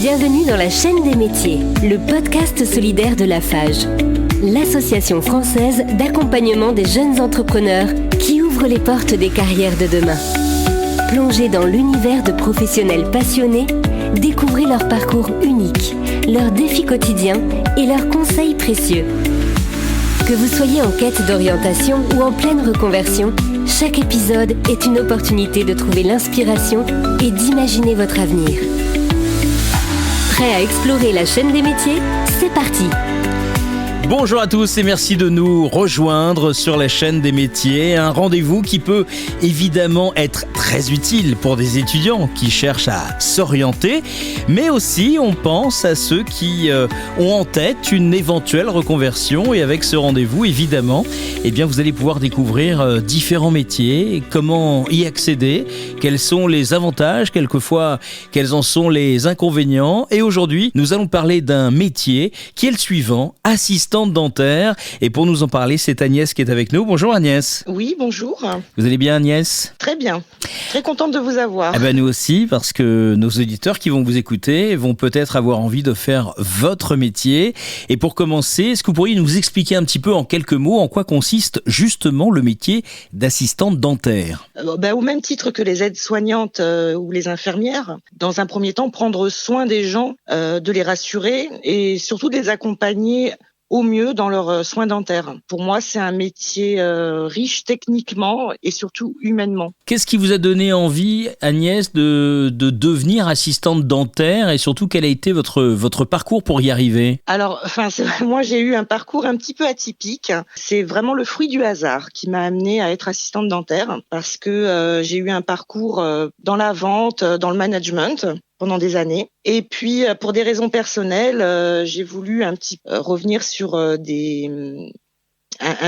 Bienvenue dans la chaîne des métiers, le podcast solidaire de Lafage, l'association française d'accompagnement des jeunes entrepreneurs qui ouvre les portes des carrières de demain. Plongez dans l'univers de professionnels passionnés, découvrez leur parcours unique, leurs défis quotidiens et leurs conseils précieux. Que vous soyez en quête d'orientation ou en pleine reconversion, chaque épisode est une opportunité de trouver l'inspiration et d'imaginer votre avenir. Prêt à explorer la chaîne des métiers ? C'est parti! Bonjour à tous et merci de nous rejoindre sur la chaîne des métiers. Un rendez-vous qui peut évidemment être très utile pour des étudiants qui cherchent à s'orienter, mais aussi on pense à ceux qui ont en tête une éventuelle reconversion. Et avec ce rendez-vous, évidemment, vous allez pouvoir découvrir différents métiers, comment y accéder, quels sont les avantages, quelquefois quels en sont les inconvénients. Et aujourd'hui, nous allons parler d'un métier qui est le suivant, assistant dentaire. Et pour nous en parler, c'est Agnès qui est avec nous. Bonjour Agnès. Oui, bonjour. Vous allez bien Agnès ? Très bien. Très contente de vous avoir. Nous aussi, parce que nos auditeurs qui vont vous écouter vont peut-être avoir envie de faire votre métier. Et pour commencer, est-ce que vous pourriez nous expliquer un petit peu en quelques mots en quoi consiste justement le métier d'assistante dentaire ? Au même titre que les aides-soignantes ou les infirmières, dans un premier temps, prendre soin des gens, de les rassurer et surtout de les accompagner au mieux dans leurs soins dentaires. Pour moi, c'est un métier riche techniquement et surtout humainement. Qu'est-ce qui vous a donné envie, Agnès, de devenir assistante dentaire et surtout quel a été votre parcours pour y arriver ? Alors, moi, j'ai eu un parcours un petit peu atypique. C'est vraiment le fruit du hasard qui m'a amenée à être assistante dentaire parce que j'ai eu un parcours dans la vente, dans le management pendant des années. Et puis, pour des raisons personnelles, j'ai voulu revenir sur un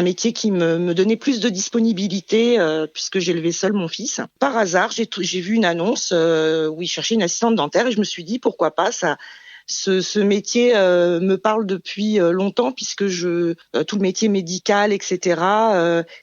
métier qui me donnait plus de disponibilité puisque j'élevais seul mon fils. Par hasard, j'ai vu une annonce où ils cherchaient une assistante dentaire et je me suis dit pourquoi pas ça. Ce métier me parle depuis longtemps puisque tout le métier médical, etc.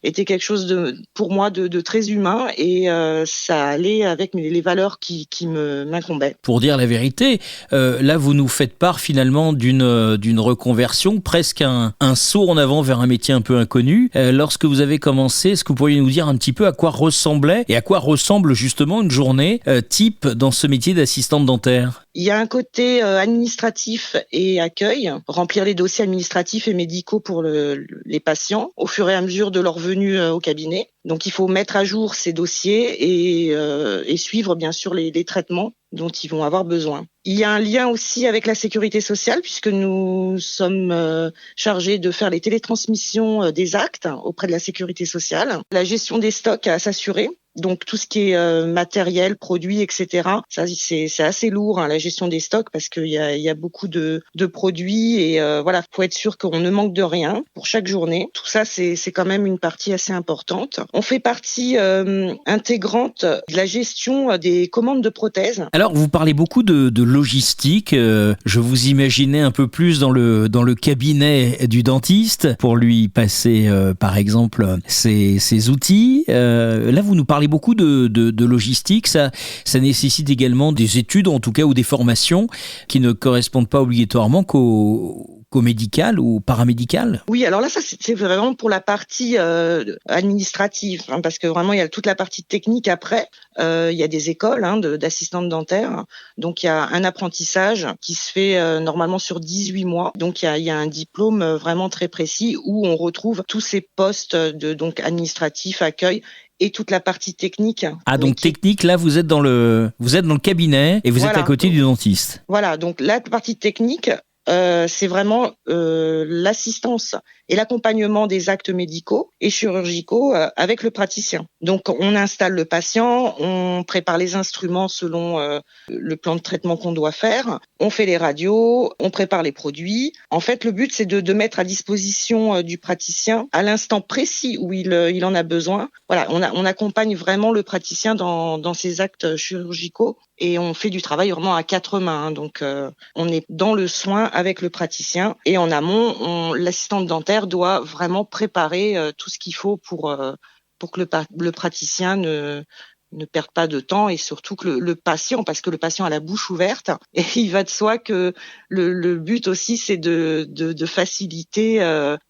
Était quelque chose pour moi de très humain et ça allait avec les valeurs qui m'incombaient. Pour dire la vérité, là vous nous faites part finalement d'une reconversion, presque un saut en avant vers un métier un peu inconnu. Lorsque vous avez commencé, est-ce que vous pourriez nous dire un petit peu à quoi ressemblait et à quoi ressemble justement une journée type dans ce métier d'assistante dentaire ? Il y a un côté administratif et accueil, remplir les dossiers administratifs et médicaux pour les patients au fur et à mesure de leur venue au cabinet. Donc il faut mettre à jour ces dossiers et suivre bien sûr les traitements dont ils vont avoir besoin. Il y a un lien aussi avec la sécurité sociale puisque nous sommes chargés de faire les télétransmissions des actes auprès de la sécurité sociale, la gestion des stocks à s'assurer. Donc tout ce qui est matériel, produits, etc. Ça c'est assez lourd la gestion des stocks parce qu'il y a beaucoup de produits et faut être sûr qu'on ne manque de rien pour chaque journée. Tout ça c'est quand même une partie assez importante. On fait partie intégrante de la gestion des commandes de prothèses. Alors vous parlez beaucoup de logistique. Je vous imaginais un peu plus dans le cabinet du dentiste pour lui passer par exemple ses outils. Là vous nous parlez beaucoup de logistique, ça nécessite également des études en tout cas ou des formations qui ne correspondent pas obligatoirement qu'au médical ou paramédical ? Oui, alors là, ça c'est vraiment pour la partie administrative, parce que vraiment il y a toute la partie technique après. Il y a des écoles d'assistantes dentaires, donc il y a un apprentissage qui se fait normalement sur 18 mois. Donc il y a un diplôme vraiment très précis où on retrouve tous ces postes donc administratifs, accueil et toute la partie technique. Ah donc technique, là vous êtes dans le cabinet et vous êtes à côté du dentiste. Voilà, donc la partie technique, c'est vraiment l'assistance et l'accompagnement des actes médicaux et chirurgicaux avec le praticien. Donc on installe le patient, on prépare les instruments selon le plan de traitement qu'on doit faire, on fait les radios, on prépare les produits. En fait, le but c'est de mettre à disposition du praticien à l'instant précis où il en a besoin. Voilà, on accompagne vraiment le praticien dans ses actes chirurgicaux et on fait du travail vraiment à quatre mains. Donc on est dans le soin avec le praticien et en amont, l'assistante dentaire doit vraiment préparer tout ce qu'il faut pour que le praticien ne perdent pas de temps et surtout que le patient, parce que le patient a la bouche ouverte, et il va de soi que le but aussi c'est de faciliter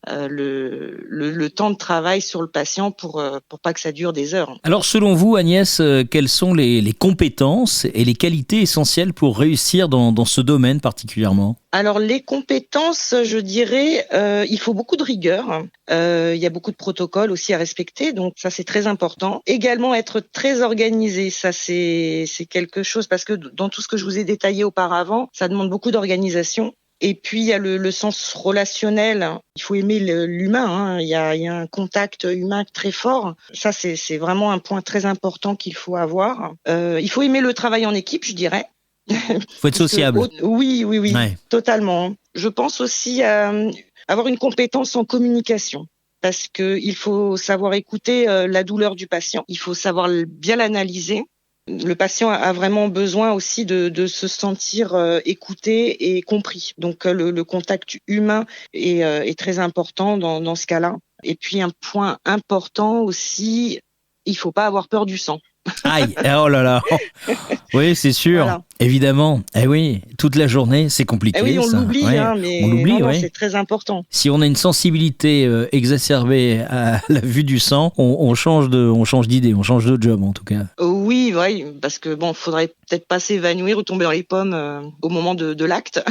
le temps de travail sur le patient pour pas que ça dure des heures. Alors selon vous Agnès, quelles sont les compétences et les qualités essentielles pour réussir dans ce domaine particulièrement ? Alors les compétences, je dirais, il faut beaucoup de rigueur. Il y a beaucoup de protocoles aussi à respecter, donc ça c'est très important. Également être très organisé, ça c'est quelque chose parce que dans tout ce que je vous ai détaillé auparavant, ça demande beaucoup d'organisation. Et puis il y a le sens relationnel. Il faut aimer l'humain. Il y a un contact humain très fort. Ça c'est vraiment un point très important qu'il faut avoir. Il faut aimer le travail en équipe, je dirais. Faut être sociable. Oui, Ouais. Totalement. Je pense aussi à avoir une compétence en communication. Parce que il faut savoir écouter la douleur du patient. Il faut savoir bien l'analyser. Le patient a vraiment besoin aussi de se sentir écouté et compris. Donc le contact humain est très important dans ce cas-là. Et puis un point important aussi, il faut pas avoir peur du sang. Aïe, oh là là. Oui, c'est sûr, Voilà. Évidemment. Eh oui, toute la journée, c'est compliqué. Eh oui, on ça. l'oublie, Ouais, mais on l'oublie, non, ouais. c'est très important. Si on a une sensibilité exacerbée à la vue du sang, on change d'idée, on change de job en tout cas. Oui, parce que faudrait peut-être pas s'évanouir ou tomber dans les pommes au moment de l'acte.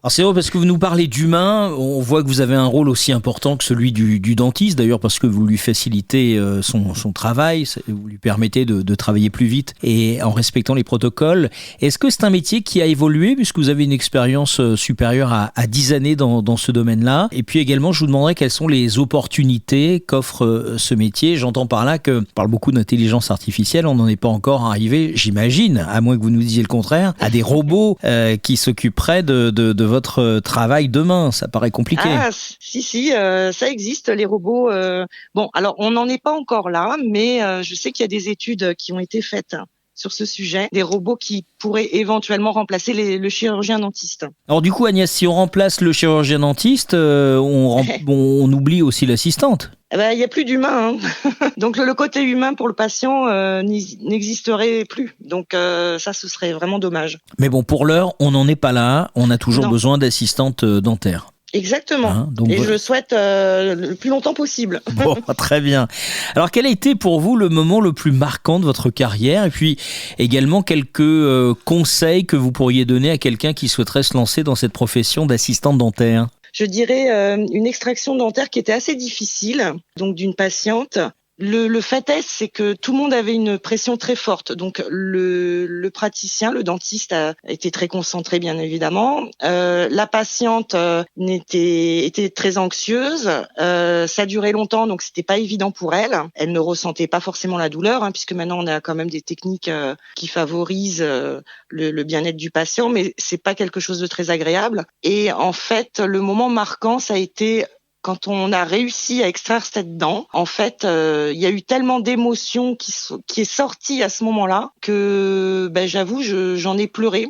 Alors c'est vrai parce que vous nous parlez d'humain, on voit que vous avez un rôle aussi important que celui du dentiste d'ailleurs parce que vous lui facilitez son travail, vous lui permettez de travailler plus vite et en respectant les protocoles. Est-ce que c'est un métier qui a évolué puisque vous avez une expérience supérieure à 10 années dans ce domaine-là? Et puis également, je vous demanderais quelles sont les opportunités qu'offre ce métier. J'entends par là qu'on parle beaucoup d'intelligence artificielle, on n'en est pas encore arrivé, j'imagine, à moins que vous nous disiez le contraire, à des robots qui s'occuperaient de votre travail demain. Ça paraît compliqué. Ah, si, ça existe, les robots. Alors on n'en est pas encore là, mais je sais qu'il y a des études qui ont été faites sur ce sujet, des robots qui pourraient éventuellement remplacer le chirurgien dentiste. Alors du coup, Agnès, si on remplace le chirurgien dentiste, on oublie aussi l'assistante. Il n'y a plus d'humain, hein. Donc le côté humain pour le patient n'existerait plus. Donc ça, ce serait vraiment dommage. Mais bon, pour l'heure, on n'en est pas là. On a toujours besoin d'assistantes dentaires. Exactement. Hein, donc je le souhaite le plus longtemps possible. Bon, très bien. Alors, quel a été pour vous le moment le plus marquant de votre carrière? Et puis, également, quelques conseils que vous pourriez donner à quelqu'un qui souhaiterait se lancer dans cette profession d'assistante dentaire? Je dirais une extraction dentaire qui était assez difficile, donc d'une patiente. Le fait est, c'est que tout le monde avait une pression très forte. Donc le praticien, le dentiste a été très concentré, bien évidemment. La patiente était très anxieuse. Ça durait longtemps, donc c'était pas évident pour elle. Elle ne ressentait pas forcément la douleur, puisque maintenant on a quand même des techniques qui favorisent le bien-être du patient, mais c'est pas quelque chose de très agréable. Et en fait, le moment marquant, ça a été quand on a réussi à extraire cette dent. En fait, il y a eu tellement d'émotions qui est sortie à ce moment-là que, j'avoue, j'en ai pleuré,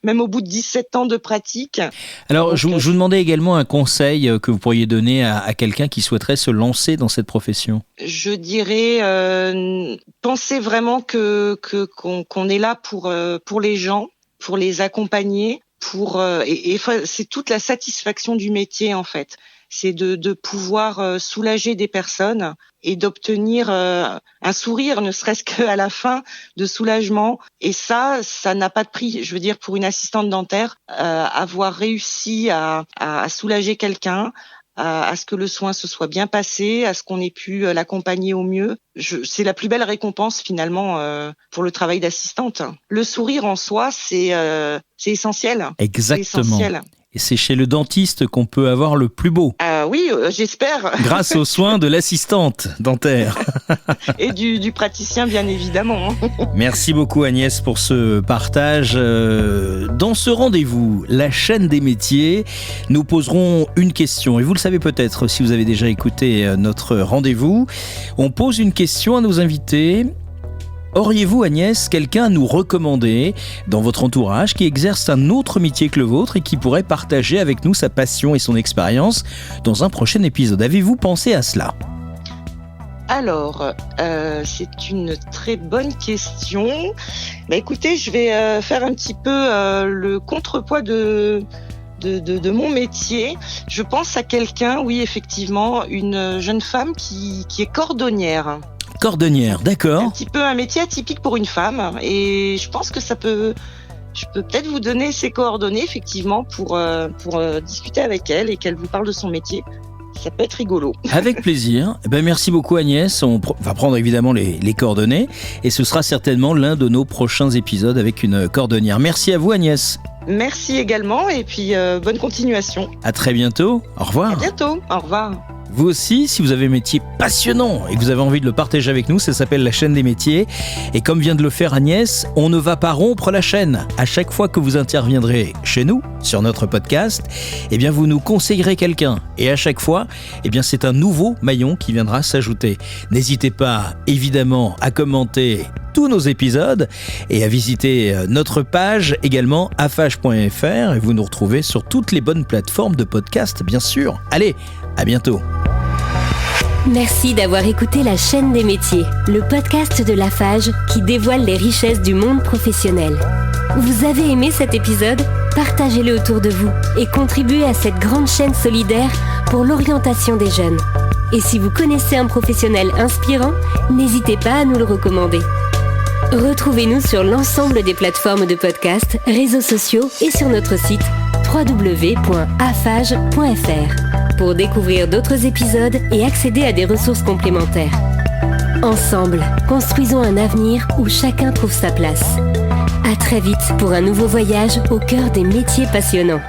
même au bout de 17 ans de pratique. Alors, donc, je vous demandais également un conseil que vous pourriez donner à quelqu'un qui souhaiterait se lancer dans cette profession. Je dirais, pensez vraiment qu'on est là pour les gens, pour les accompagner, et c'est toute la satisfaction du métier en fait. C'est de pouvoir soulager des personnes et d'obtenir un sourire, ne serait-ce qu'à la fin, de soulagement. Et ça n'a pas de prix. Je veux dire, pour une assistante dentaire, avoir réussi à soulager quelqu'un, à ce que le soin se soit bien passé, à ce qu'on ait pu l'accompagner au mieux, c'est la plus belle récompense finalement pour le travail d'assistante. Le sourire en soi, c'est essentiel. Exactement. C'est essentiel. Et c'est chez le dentiste qu'on peut avoir le plus beau. Oui, j'espère. Grâce aux soins de l'assistante dentaire. Et du praticien, bien évidemment. Merci beaucoup Agnès pour ce partage. Dans ce rendez-vous, la chaîne des métiers, nous poserons une question. Et vous le savez peut-être si vous avez déjà écouté notre rendez-vous. On pose une question à nos invités. Auriez-vous, Agnès, quelqu'un à nous recommander dans votre entourage qui exerce un autre métier que le vôtre et qui pourrait partager avec nous sa passion et son expérience dans un prochain épisode? Avez-vous pensé à cela? Alors, c'est une très bonne question. Écoutez, je vais faire un petit peu le contrepoids de mon métier. Je pense à quelqu'un, oui, effectivement, une jeune femme qui est cordonnière. Cordonnière, d'accord. Un petit peu un métier atypique pour une femme. Et je pense que je peux peut-être vous donner ses coordonnées, effectivement, pour discuter avec elle et qu'elle vous parle de son métier. Ça peut être rigolo. Avec plaisir. Merci beaucoup Agnès. On va prendre évidemment les coordonnées et ce sera certainement l'un de nos prochains épisodes avec une cordonnière. Merci à vous Agnès. Merci également et puis bonne continuation. À très bientôt. Au revoir. À bientôt. Au revoir. Vous aussi, si vous avez un métier passionnant et que vous avez envie de le partager avec nous, ça s'appelle la chaîne des métiers. Et comme vient de le faire Agnès, on ne va pas rompre la chaîne. À chaque fois que vous interviendrez chez nous, sur notre podcast, vous nous conseillerez quelqu'un. Et à chaque fois, c'est un nouveau maillon qui viendra s'ajouter. N'hésitez pas, évidemment, à commenter tous nos épisodes et à visiter notre page également afage.fr et vous nous retrouvez sur toutes les bonnes plateformes de podcast, bien sûr. Allez, à bientôt. Merci d'avoir écouté La Chaîne des métiers, le podcast de l'AFAGE qui dévoile les richesses du monde professionnel. Vous avez aimé cet épisode ? Partagez-le autour de vous et contribuez à cette grande chaîne solidaire pour l'orientation des jeunes. Et si vous connaissez un professionnel inspirant, n'hésitez pas à nous le recommander. Retrouvez-nous sur l'ensemble des plateformes de podcast, réseaux sociaux et sur notre site www.afage.fr pour découvrir d'autres épisodes et accéder à des ressources complémentaires. Ensemble, construisons un avenir où chacun trouve sa place. À très vite pour un nouveau voyage au cœur des métiers passionnants.